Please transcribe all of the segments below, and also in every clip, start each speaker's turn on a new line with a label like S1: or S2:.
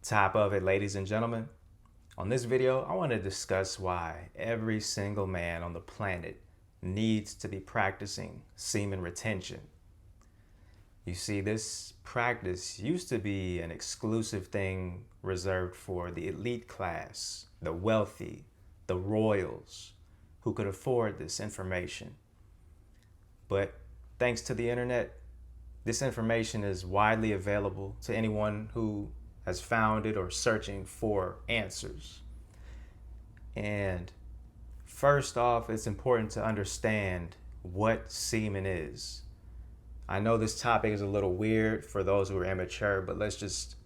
S1: Top of it, ladies and gentlemen. On this video, I want to discuss why every single man on the planet needs to be practicing semen retention. You see, this practice used to be an exclusive thing reserved for the elite class, the wealthy, the royals, who could afford this information. But thanks to the internet, this information is widely available to anyone who has found it or searching for answers. And first off, it's important to understand what semen is. I know this topic is a little weird for those who are immature, but let's just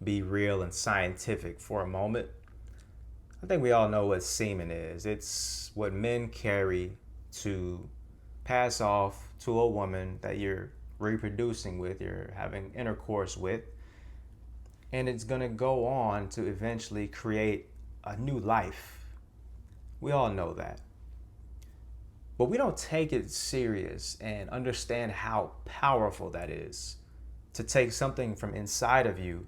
S1: be real and scientific for a moment. I think we all know what semen is. It's what men carry to pass off to a woman that you're reproducing with, you're having intercourse with, and it's going to go on to eventually create a new life. We all know that. But we don't take it serious and understand how powerful that is, to take something from inside of you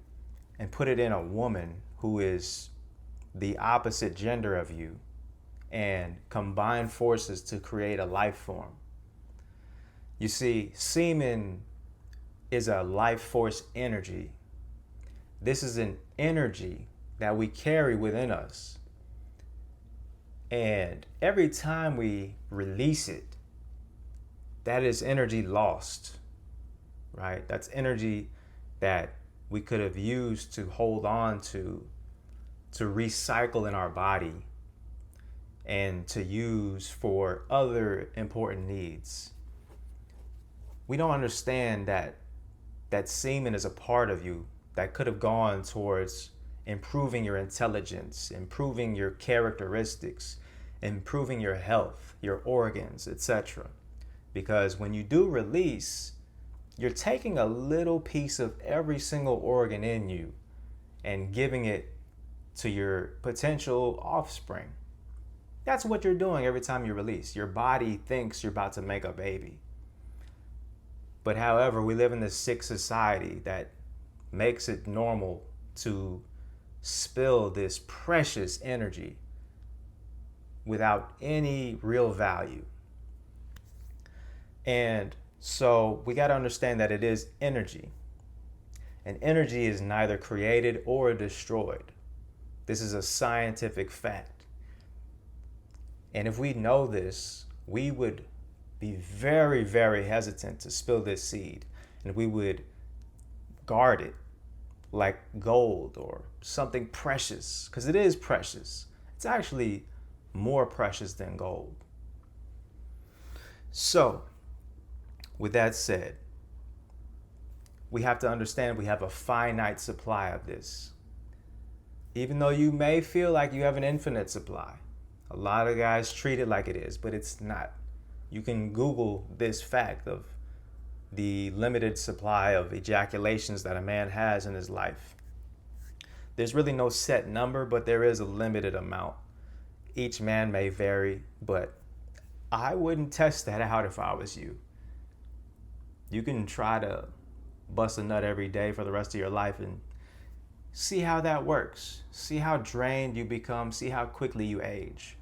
S1: and put it in a woman who is the opposite gender of you and combine forces to create a life form. You see, semen is a life force energy. This is an energy that we carry within us. And every time we release it, that is energy lost, right? That's energy that we could have used to hold on to recycle in our body and to use for other important needs. We don't understand that semen is a part of you that could have gone towards improving your intelligence, improving your characteristics, improving your health, your organs, etc. Because when you do release, you're taking a little piece of every single organ in you and giving it to your potential offspring. That's what you're doing every time you release. Your body thinks you're about to make a baby. But however, we live in this sick society that makes it normal to spill this precious energy without any real value. And so we got to understand that it is energy. And energy is neither created or destroyed. This is a scientific fact. And if we know this, we would be very, very hesitant to spill this seed. And we would guard it like gold or something precious, because it is precious. It's actually more precious than gold. So, with that said, we have to understand we have a finite supply of this. Even though you may feel like you have an infinite supply, a lot of guys treat it like it is, but it's not. You can Google this fact of the limited supply of ejaculations that a man has in his life. There's really no set number, but there is a limited amount. Each man may vary, but I wouldn't test that out if I was you. You can try to bust a nut every day for the rest of your life and see how that works. See how drained you become. See how quickly you age.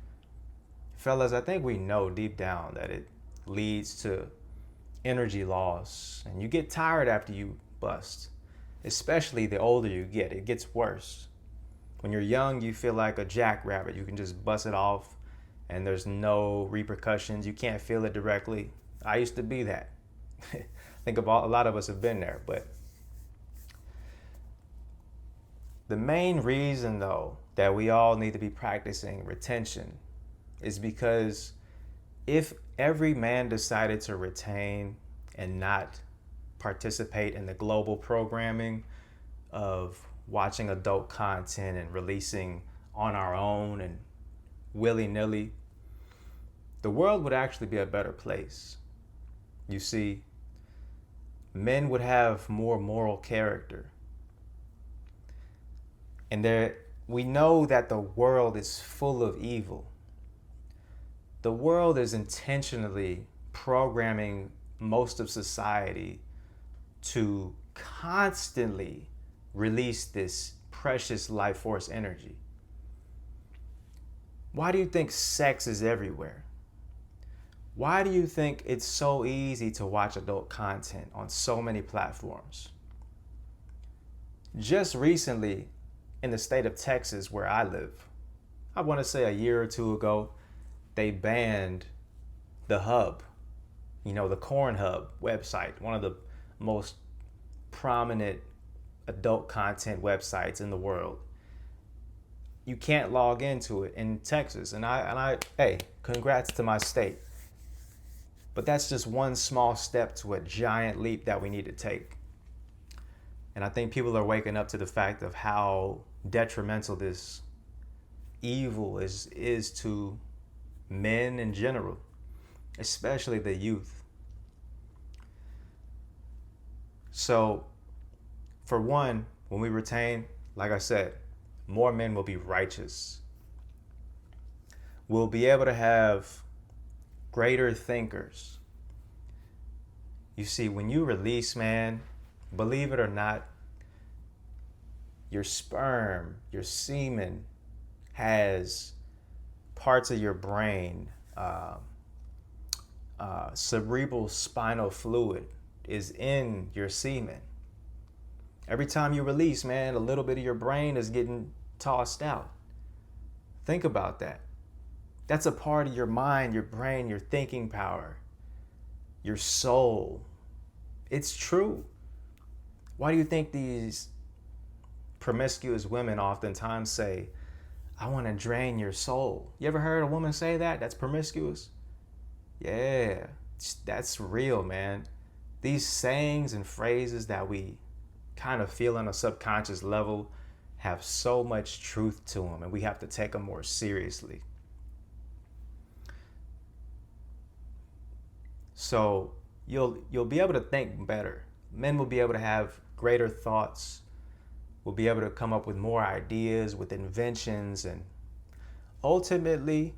S1: Fellas, I think we know deep down that it leads to energy loss, and you get tired after you bust. Especially the older you get, it gets worse. When you're young, you feel like a jackrabbit. You can just bust it off and there's no repercussions. You can't feel it directly. I used to be that. I think a lot of us have been there. But the main reason, though, that we all need to be practicing retention is because if every man decided to retain and not participate in the global programming of watching adult content and releasing on our own and willy-nilly, the world would actually be a better place. You see, men would have more moral character. And we know that the world is full of evil. The world is intentionally programming most of society to constantly release this precious life force energy. Why do you think sex is everywhere? Why do you think it's so easy to watch adult content on so many platforms? Just recently, in the state of Texas where I live, I want to say a year or two ago, they banned the Hub, the Corn Hub website, one of the most prominent adult content websites in the world. You can't log into it in Texas. And hey, congrats to my state. But that's just one small step to a giant leap that we need to take. And I think people are waking up to the fact of how detrimental this evil is to men in general, especially the youth. So, for one, when we retain, like I said, more men will be righteous. We'll be able to have greater thinkers. You see, when you release, man, believe it or not, your sperm, your semen has parts of your brain, cerebral spinal fluid is in your semen. Every time you release, man, a little bit of your brain is getting tossed out. Think about that. That's a part of your mind, your brain, your thinking power, your soul. It's true. Why do you think these promiscuous women oftentimes say, I want to drain your soul? You ever heard a woman say that? That's promiscuous? Yeah, that's real, man. These sayings and phrases that we kind of feel on a subconscious level have so much truth to them, and we have to take them more seriously. So you'll be able to think better. Men will be able to have greater thoughts. We'll be able to come up with more ideas, with inventions, and ultimately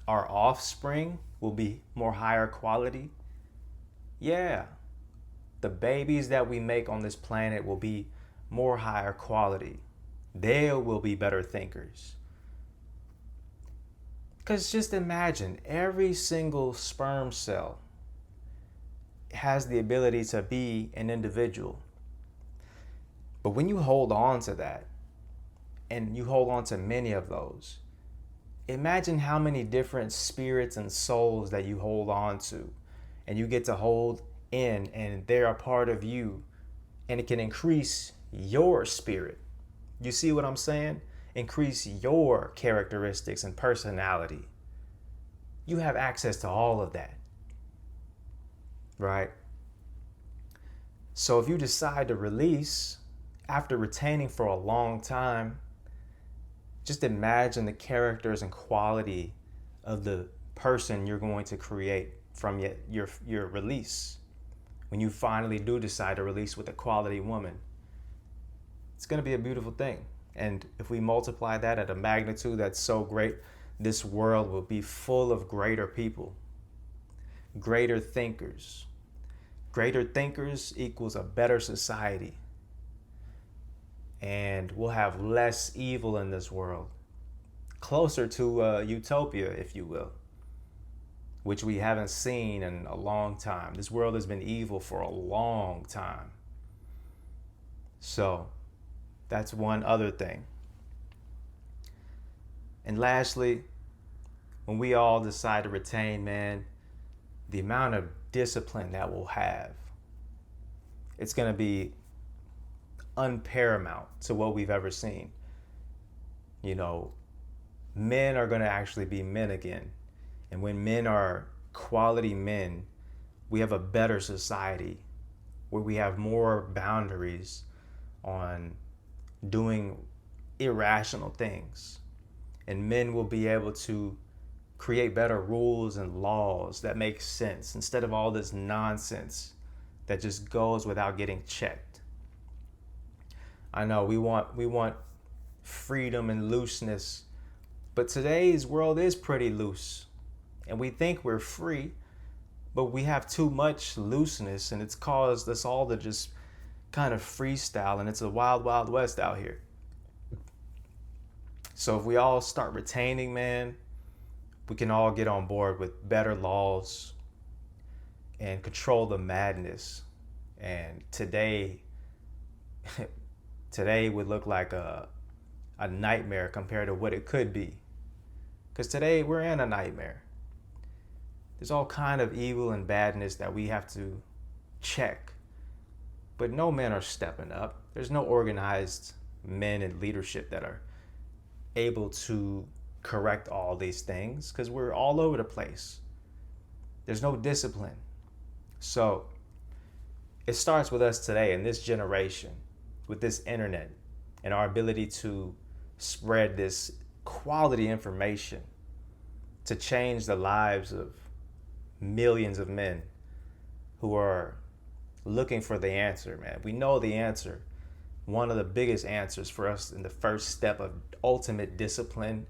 S1: our offspring will be more higher quality. Yeah, the babies that we make on this planet will be more higher quality. They will be better thinkers. Because just imagine, every single sperm cell has the ability to be an individual. But when you hold on to that, and you hold on to many of those, imagine how many different spirits and souls that you hold on to, and you get to hold in, and they're a part of you, and it can increase your spirit. You see what I'm saying? Increase your characteristics and personality. You have access to all of that, right? So if you decide to release after retaining for a long time, just imagine the characters and quality of the person you're going to create from your release. When you finally do decide to release with a quality woman, it's going to be a beautiful thing. And if we multiply that at a magnitude that's so great, this world will be full of greater people, greater thinkers. Greater thinkers equals a better society. And we'll have less evil in this world, closer to utopia, if you will, which we haven't seen in a long time. This world has been evil for a long time. So that's one other thing. And lastly, when we all decide to retain, man, the amount of discipline that we'll have, it's going to be unparamount to what we've ever seen. Men are going to actually be men again. And when men are quality men, we have a better society where we have more boundaries on doing irrational things. And men will be able to create better rules and laws that make sense instead of all this nonsense that just goes without getting checked. I know we want freedom and looseness, but today's world is pretty loose. And we think we're free, but we have too much looseness, and it's caused us all to just kind of freestyle, and it's a wild, wild west out here. So if we all start retaining, man, we can all get on board with better laws and control the madness. And today would look like a nightmare compared to what it could be. Because today we're in a nightmare. There's all kind of evil and badness that we have to check. But no men are stepping up. There's no organized men in leadership that are able to correct all these things because we're all over the place. There's no discipline. So it starts with us today in this generation, with this internet and our ability to spread this quality information to change the lives of millions of men who are looking for the answer, man. We know the answer. One of the biggest answers for us in the first step of ultimate discipline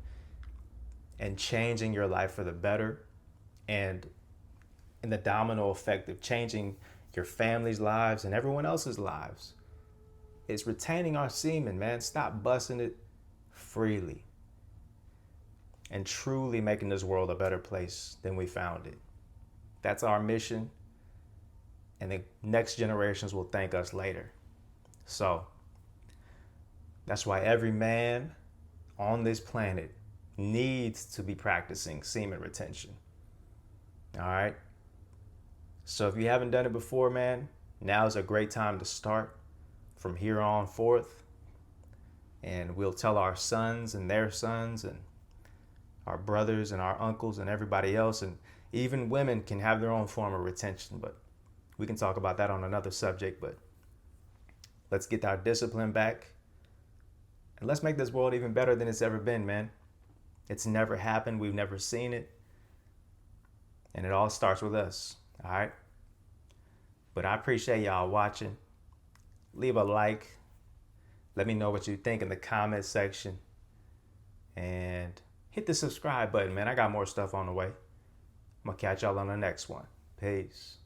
S1: and changing your life for the better, and in the domino effect of changing your family's lives and everyone else's lives, is retaining our semen, man. Stop busting it freely and truly making this world a better place than we found it. That's our mission, and the next generations will thank us later. So that's why every man on this planet needs to be practicing semen retention. All right? So if you haven't done it before, man, now is a great time to start from here on forth. And we'll tell our sons and their sons and our brothers and our uncles and everybody else. And even women can have their own form of retention, but we can talk about that on another subject. But let's get our discipline back. And let's make this world even better than it's ever been, man. It's never happened. We've never seen it. And it all starts with us. All right? But I appreciate y'all watching. Leave a like. Let me know what you think in the comment section. And hit the subscribe button, man. I got more stuff on the way. I'm going to catch y'all on the next one. Peace.